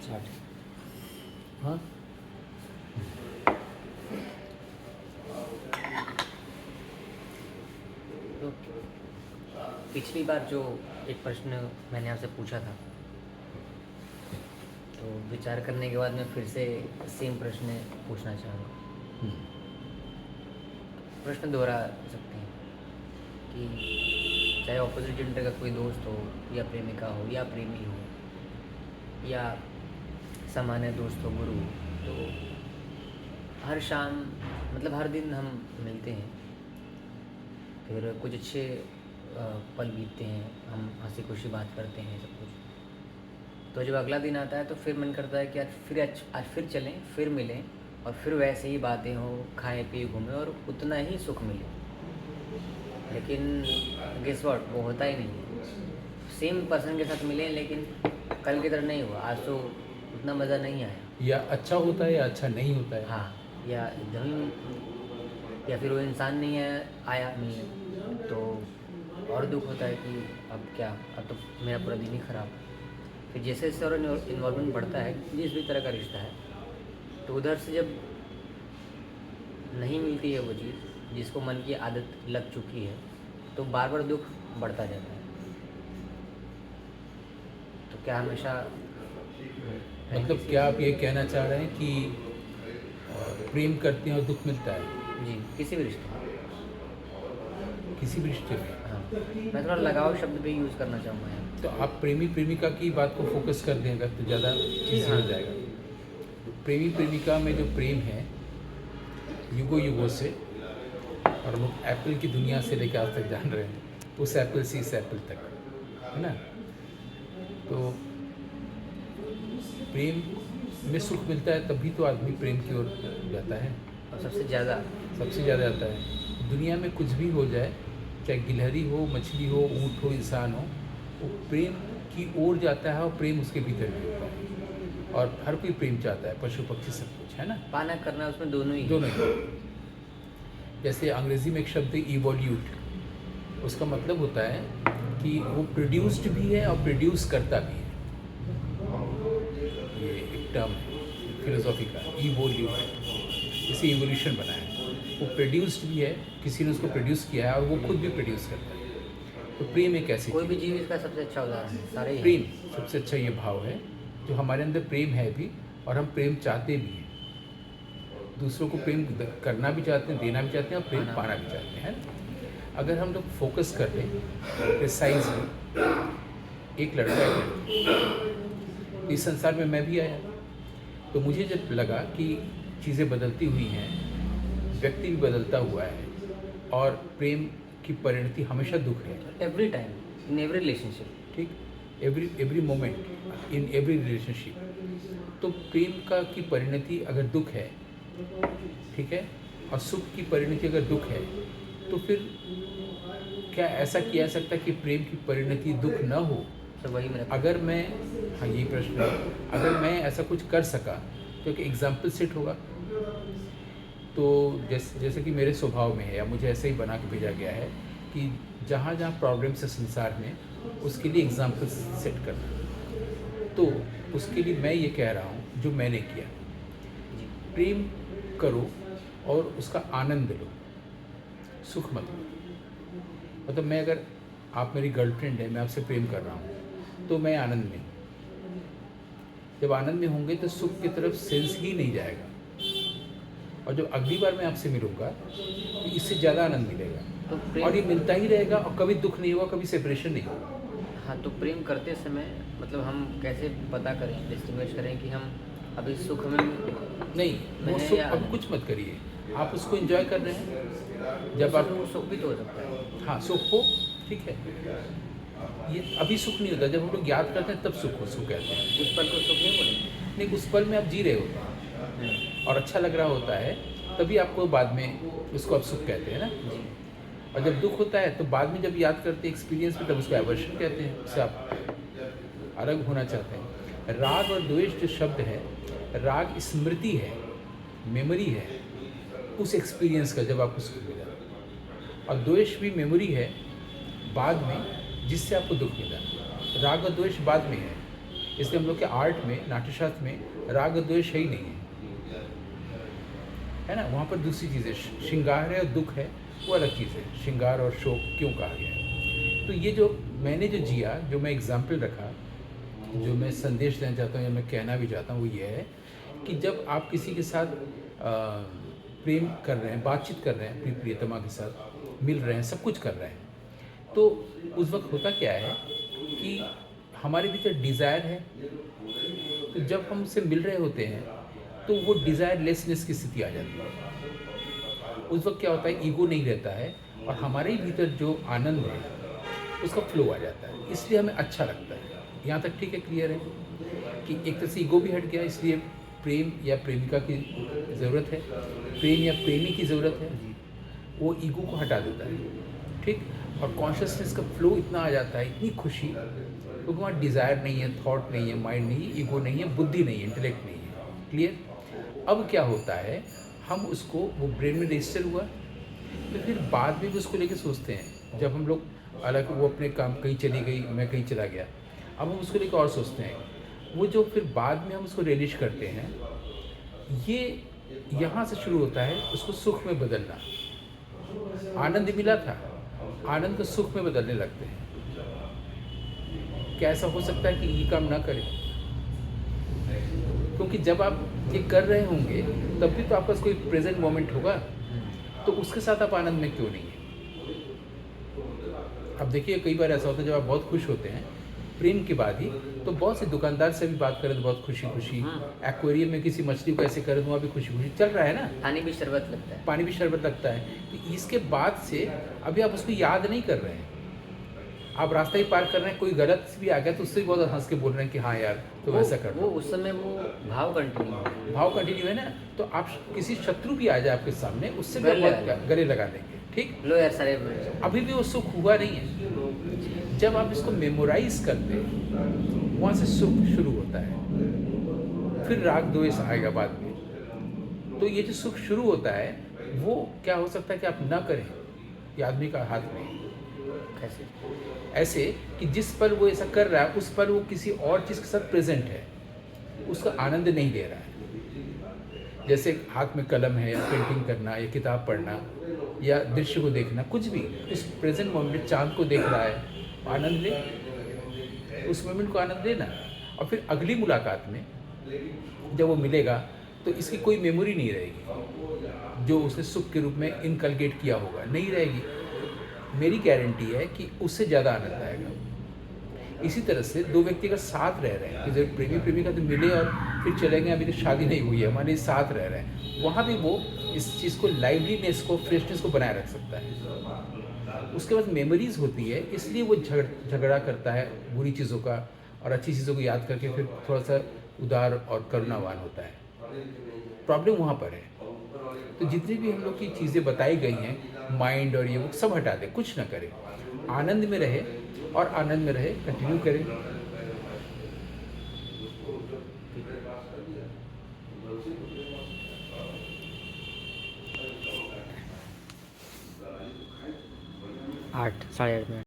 Start. हाँ, तो पिछली बार जो एक प्रश्न मैंने आपसे पूछा था, तो विचार करने के बाद मैं फिर से सेम प्रश्न पूछना चाहूँगा। प्रश्न दोहरा सकते हैं कि चाहे ऑपोजिट जेंडर का कोई दोस्त हो या प्रेमिका हो या प्रेमी हो या सामान्य दोस्त हो, गुरु हो, तो हर शाम मतलब हर दिन हम मिलते हैं, फिर कुछ अच्छे पल बीतते हैं, हम हंसी खुशी बात करते हैं, सब कुछ। तो जब अगला दिन आता है तो फिर मन करता है कि आज फिर चलें, फिर मिलें और फिर वैसे ही बातें हो, खाएं पिए घूमें और उतना ही सुख मिले। लेकिन गेस व्हाट, वो होता ही नहीं है। सेम पर्सन के साथ मिले लेकिन कल की तरह नहीं हुआ, आज तो उतना मज़ा नहीं आया। या अच्छा होता है या अच्छा नहीं होता है। हाँ, या एकदम, या फिर वो इंसान नहीं है आया मिलने, तो और दुख होता है कि अब क्या, अब तो मेरा पूरा दिन ही ख़राब। फिर जैसे जैसे और इन्वॉल्वमेंट बढ़ता है जिस भी तरह का रिश्ता है, तो उधर से जब नहीं मिलती है वो चीज़ जिसको मन की आदत लग चुकी है, तो बार बार दुख बढ़ता जाता है। तो क्या हमेशा मतलब क्या आप ये कहना चाह रहे हैं कि प्रेम करते हैं और दुख मिलता है जी, किसी भी रिश्ते में। किसी भी रिश्ते में? हाँ, मैं थोड़ा लगाव शब्द भी यूज़ करना चाहूँगा यहाँ। तो आप प्रेमी प्रेमिका की बात को फोकस कर दें अगर तो ज़्यादा ईजी हो जाएगा। प्रेमी प्रेमिका में जो प्रेम है युगों युगों से, और लोग एप्पल की दुनिया से लेकर आज तक जान रहे हैं, उस एप्पल से इस एप्पल तक, है ना। तो प्रेम में सुख मिलता है तभी तो आदमी प्रेम की ओर जाता है, और सबसे ज़्यादा जाता है। दुनिया में कुछ भी हो जाए, चाहे गिलहरी हो, मछली हो, ऊँट हो, इंसान हो, वो प्रेम की ओर जाता है और प्रेम उसके भीतर भी होता है। और हर कोई प्रेम चाहता है, पशु पक्षी सब कुछ, है ना। पाना करना उसमें दोनों ही जैसे अंग्रेजी में एक शब्द है इवोल्यूट, उसका मतलब होता है कि वो प्रोड्यूस्ड भी है और प्रोड्यूस करता भी है। ये एक टर्म है फिलोसॉफी का, इवोल्यूट, इसे इवोल्यूशन बना है। वो प्रोड्यूस्ड भी है, किसी ने उसको प्रोड्यूस किया है और वो खुद भी प्रोड्यूस करता है। तो प्रेम एक ऐसी कोई भी जीव इसका सबसे अच्छा उदाहरण है, सारे ही प्रेम सबसे अच्छा ये भाव है जो हमारे अंदर प्रेम है भी, और हम प्रेम चाहते भी हैं। दूसरों को प्रेम करना भी चाहते हैं, देना भी चाहते हैं और प्रेम पाना भी चाहते हैं। अगर हम लोग फोकस कर लें प्रिसाइजली, एक लड़का है, इस संसार में मैं भी आया, तो मुझे जब लगा कि चीज़ें बदलती हुई हैं, व्यक्ति भी बदलता हुआ है और प्रेम की परिणति हमेशा दुख है। Every time, in every relationship, ठीक, every moment in every relationship. तो प्रेम का की परिणति अगर दुख है, ठीक है, और सुख की परिणति अगर दुख है, तो फिर क्या ऐसा किया जा सकता है कि प्रेम की परिणति दुख न हो? तो वही मेरा अगर मैं, हाँ यही प्रश्न है, अगर मैं ऐसा कुछ कर सका तो एक एग्जाम्पल सेट होगा। तो जैसे कि मेरे स्वभाव में है, या मुझे ऐसे ही बना के भेजा गया है कि जहाँ जहाँ प्रॉब्लम्स है संसार में, उसके लिए एग्जाम्पल सेट करना। तो उसके लिए मैं ये कह रहा हूँ जो मैंने किया, प्रेम करो और उसका आनंद लो, सुख मत लो। मतलब मैं, अगर आप मेरी गर्लफ्रेंड है, मैं आपसे प्रेम कर रहा हूँ, तो मैं आनंद में हूँ। जब आनंद में होंगे तो सुख की तरफ सेंस ही नहीं जाएगा, और जब अगली बार मैं आपसे मिलूँगा तो इससे ज़्यादा आनंद मिलेगा, तो और ये मिलता ही रहेगा और कभी दुख नहीं होगा, कभी सेपरेशन नहीं होगा। हाँ, तो प्रेम करते समय मतलब हम कैसे पता करें, डिस्टिंग्विश करें कि हम अभी सुख में नहीं, वो मैं सुख या अब कुछ मत करिए, आप उसको एंजॉय कर रहे हैं। जब आप, वो सुख भी तो हो सकता है। हाँ सुख हो, ठीक है, ये अभी सुख नहीं होता, जब हम लोग याद करते हैं तब सुख कहते हैं। उस पल को सुख नहीं बोलेंगे। नहीं, उस पल में आप जी रहे होते हैं और अच्छा लग रहा होता है, तभी आपको बाद में उसको आप सुख कहते हैं ना। जी, और जब दुख होता है तो बाद में जब याद करते हैं एक्सपीरियंस में, तब उसको एवर्शन कहते हैं, उससे आप अलग होना चाहते हैं। राग और द्वेष जो शब्द है, राग स्मृति है, मेमोरी है उस एक्सपीरियंस का जब आपको सुख मिला, और द्वेष भी मेमोरी है बाद में जिससे आपको दुख मिला। राग और द्वेष बाद में है, इसलिए हम लोग के आर्ट में, नाट्यशास्त्र में राग द्वेष है ही नहीं है ना। वहाँ पर दूसरी चीज़ है, श्रृंगार है और दुख है, वो अलग चीज़ है। श्रृंगार और शोक क्यों कहा गया है? तो ये जो मैंने जो जिया, जो मैं एग्जाम्पल रखा, जो मैं संदेश देना चाहता हूँ या मैं कहना भी चाहता हूँ, वो ये है कि जब आप किसी के साथ प्रेम कर रहे हैं, बातचीत कर रहे हैं, अपनी प्रियतमा के साथ मिल रहे हैं, सब कुछ कर रहे हैं, तो उस वक्त होता क्या है कि हमारे भीतर डिज़ायर है। तो जब हम उससे मिल रहे होते हैं तो वो डिज़ायर लेसनेस की स्थिति आ जाती है। उस वक्त क्या होता है, ईगो नहीं रहता है और हमारे ही भीतर जो आनंद है उसका फ्लो आ जाता है, इसलिए हमें अच्छा लगता है। यहाँ तक ठीक है, क्लियर है कि एक तरह से ईगो भी हट गया, इसलिए प्रेम या प्रेमिका की ज़रूरत है, प्रेम या प्रेमी की ज़रूरत है, वो ईगो को हटा देता है, ठीक। और कॉन्शियसनेस का फ्लो इतना आ जाता है, इतनी खुशी, क्योंकि वहाँ डिज़ायर नहीं है, थॉट नहीं है, माइंड नहीं है, ईगो नहीं है, बुद्धि नहीं है, इंटेलेक्ट नहीं है, क्लियर। अब क्या होता है, हम उसको, वो ब्रेन में रजिस्टर हुआ, तो फिर बाद में भी उसको लेके सोचते हैं। जब हम लोग अलग, वो अपने काम कहीं चली गई, मैं कहीं चला गया, अब हम उसको लेकर और सोचते हैं। वो जो फिर बाद में हम उसको रिलीज करते हैं, ये यहाँ से शुरू होता है उसको सुख में बदलना। आनंद मिला था, आनंद को सुख में बदलने लगते हैं। क्या ऐसा हो सकता है कि ये काम ना करें? क्योंकि जब आप ये कर रहे होंगे तब भी तो आपका कोई प्रेजेंट मोमेंट होगा, तो उसके साथ आप आनंद में क्यों नहीं है? अब देखिए, कई बार ऐसा होता है जब आप बहुत खुश होते हैं प्रेम के बाद ही, तो बहुत से दुकानदार से भी बात करें तो बहुत खुशी खुशी, एक्वेरियम में किसी मछली को ऐसे करें तो वहाँ भी खुशी खुशी चल रहा है ना, पानी भी शरबत लगता है, पानी भी शरबत लगता है। तो इसके बाद से अभी आप उसको याद नहीं कर रहे हैं, आप रास्ता ही पार कर रहे हैं, कोई गलत भी आ गया तो उससे भी बहुत हंस के बोल रहे हैं कि हाँ यार तो वैसा कर वो उस समय वो भाव कंटिन्यू है ना। तो आप किसी शत्रु भी आ जाए आपके सामने, उससे भी आप गले लगा देंगे, ठीक। लो यार सारे, अभी भी वो सुख हुआ नहीं है। जब आप इसको मेमोराइज करते हैं, वहाँ से सुख शुरू होता है, फिर राग द्वेष आएगा बाद में। तो ये जो सुख शुरू होता है वो क्या हो सकता है कि आप ना करें, ये आदमी का हाथ में। कैसे? ऐसे कि जिस पल वो ऐसा कर रहा है उस पल वो किसी और चीज़ के साथ प्रेजेंट है, उसका आनंद नहीं ले रहा है। जैसे हाथ में कलम है, या पेंटिंग करना, या किताब पढ़ना, या दृश्य को देखना, कुछ भी, उस प्रेजेंट मोमेंट चांद को देख रहा है, आनंद ले, उस मोमेंट को आनंद लेना। और फिर अगली मुलाकात में जब वो मिलेगा तो इसकी कोई मेमोरी नहीं रहेगी जो उसने सुख के रूप में इनकलकेट किया होगा, नहीं रहेगी। मेरी गारंटी है कि उससे ज़्यादा आनंद आएगा। इसी तरह से दो व्यक्ति का साथ रह रहे हैं, कि जब प्रेमी प्रेमिका तो मिले और फिर चले गए, अभी तो शादी नहीं हुई है, हमारे साथ रह रहे हैं, वहाँ भी वो इस चीज़ को, लाइवलीनेस को, फ्रेशनेस को बनाए रख सकता है। उसके बाद मेमोरीज होती है, इसलिए वो झगड़ा करता है बुरी चीज़ों का, और अच्छी चीज़ों को याद करके फिर थोड़ा सा उदार और करुणावान होता है। प्रॉब्लम वहाँ पर है। तो जितनी भी हम लोग की चीज़ें बताई गई हैं, माइंड और ये वो सब हटा दें, कुछ ना करें, आनंद में रहे, और आनंद में रहे, कंटिन्यू करें। 8 साढ़े 8 मिनट।